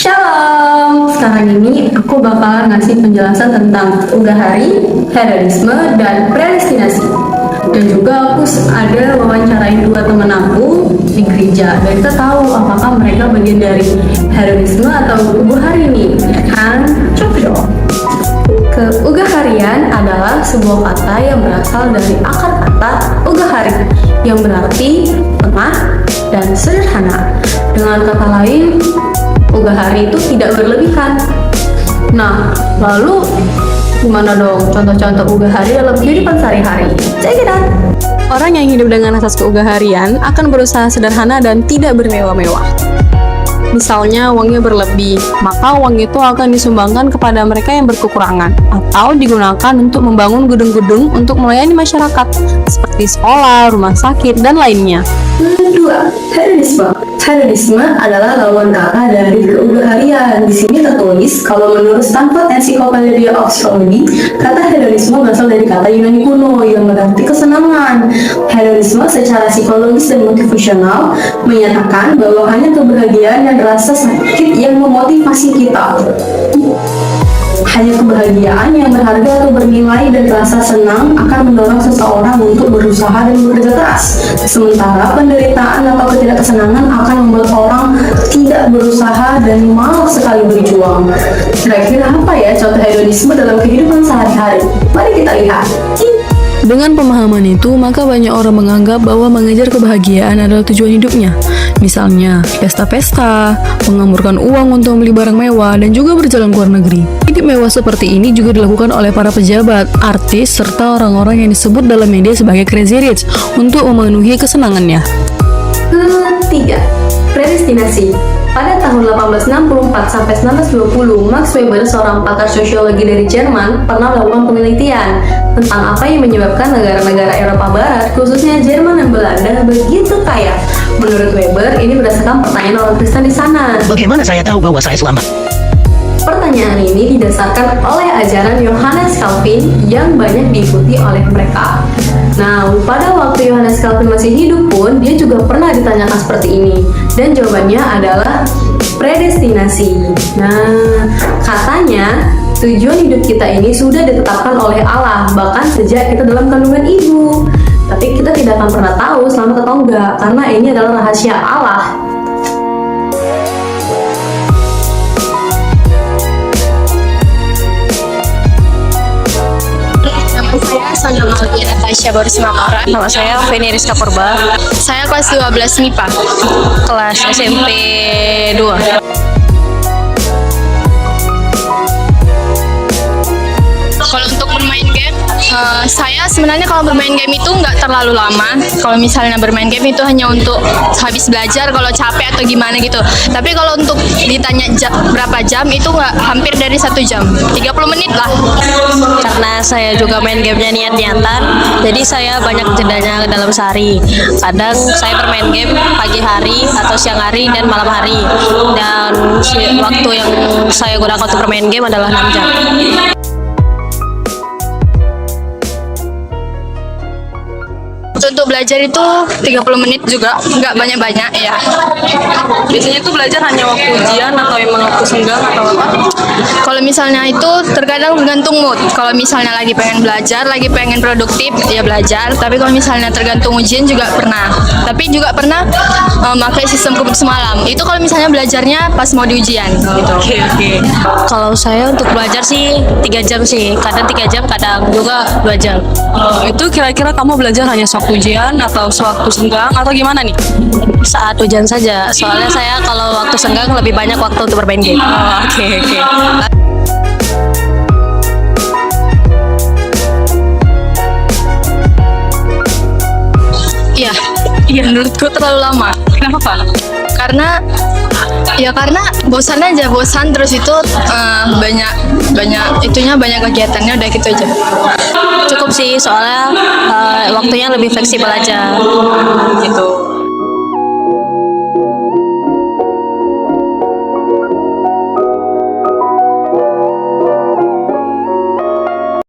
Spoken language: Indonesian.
Shalom! Sekarang ini aku bakalan ngasih penjelasan tentang ugahari, hedonisme, dan predestinasi. Dan juga aku ada wawancarain dua temen aku di gereja. Dan kita tahu apakah mereka bagian dari hedonisme atau ugahari nih, ya kan? Coba dong. Keugaharian adalah sebuah kata yang berasal dari akar kata ugahari yang berarti lemah dan sederhana. Dengan kata lain, ugahari itu tidak berlebihan. Nah, lalu gimana dong contoh-contoh ugahari dalam kehidupan sehari-hari? Check it out! Orang yang hidup dengan asas keugaharian akan berusaha sederhana dan tidak bermewah-mewah. Misalnya uangnya berlebih, maka uang itu akan disumbangkan kepada mereka yang berkekurangan atau digunakan untuk membangun gedung-gedung untuk melayani masyarakat seperti sekolah, rumah sakit, dan lainnya. Kedua, hedonisme. Hedonisme adalah lawan kata dari keugaharian. Di sini tertulis kalau menurut Stanford Encyclopedia of Psychology, kata hedonisme berasal dari kata Yunani kuno yang berarti kesenangan. Hedonisme secara psikologis dan motivasional menyatakan bahwa hanya kebahagiaan dan rasa sakit yang memotivasi kita. Hanya kebahagiaan yang berharga atau bernilai dan rasa senang akan mendorong seseorang untuk berusaha dan bekerja keras. Sementara penderitaan atau ketidaksenangan akan membuat orang tidak berusaha dan malas sekali berjuang. Kira-kira apa ya contoh hedonisme dalam kehidupan sehari-hari? Mari kita lihat. Dengan pemahaman itu, maka banyak orang menganggap bahwa mengejar kebahagiaan adalah tujuan hidupnya. Misalnya, pesta-pesta, mengamburkan uang untuk membeli barang mewah, dan juga berjalan ke luar negeri. Hidup mewah seperti ini juga dilakukan oleh para pejabat, artis, serta orang-orang yang disebut dalam media sebagai crazy rich untuk memenuhi kesenangannya. Ketiga, predestinasi. Pada tahun 1864 sampai 1920, Max Weber, seorang pakar sosiologi dari Jerman, pernah melakukan penelitian tentang apa yang menyebabkan negara-negara Eropa Barat, khususnya Jerman dan Belanda, begitu kaya. Menurut Weber, ini berdasarkan pertanyaan orang Kristen di sana. Bagaimana saya tahu bahwa saya selamat? Pertanyaan ini didasarkan oleh ajaran Johannes Calvin yang banyak diikuti oleh mereka. Nah, pada waktu Johannes Calvin masih hidup pun, dia juga pernah ditanyakan seperti ini. Dan jawabannya adalah predestinasi. Nah, katanya tujuan hidup kita ini sudah ditetapkan oleh Allah, bahkan sejak kita dalam kandungan ibu. Tapi kita tidak akan pernah tahu selamat atau enggak, karena ini adalah rahasia Allah. Saya Sanjung Natasha Boris Makara. Nama saya Feni Rizka Purba. Saya kelas 12 MIPA, kelas SMP 2. Kalau untuk bermain game, saya sebenarnya kalau bermain game itu nggak terlalu lama. Kalau misalnya bermain game itu hanya untuk habis belajar kalau capek atau gimana gitu. Tapi kalau untuk ditanya berapa jam itu nggak, hampir dari 1 jam, 30 menit lah. Karena saya juga main gamenya niat-niatan, jadi saya banyak jedanya dalam sehari. Kadang saya bermain game pagi hari atau siang hari dan malam hari. Dan waktu yang saya gunakan untuk bermain game adalah 6 jam. Untuk belajar itu 30 menit juga, nggak banyak-banyak ya. Biasanya tuh belajar hanya waktu ujian atau emang waktu senggang atau apa? Kalau misalnya itu terkadang tergantung mood. Kalau misalnya lagi pengen belajar, lagi pengen produktif, ya belajar. Tapi kalau misalnya tergantung ujian juga pernah. Tapi juga pernah pakai sistem keputus malam. Itu kalau misalnya belajarnya pas mau di ujian gitu. Oke. Kalau saya untuk belajar sih 3 jam sih, kadang 3 jam, kadang juga 2 jam. Itu kira-kira kamu belajar hanya sewaktu ujian atau sewaktu senggang atau gimana nih? Saat hujan saja, soalnya saya kalau waktu senggang lebih banyak waktu untuk bermain game. Oke. Iya, menurutku terlalu lama. Kenapa, Pak? Karena bosan terus itu banyak kegiatannya, udah gitu aja. Cukup sih, soalnya waktunya lebih fleksibel aja gitu.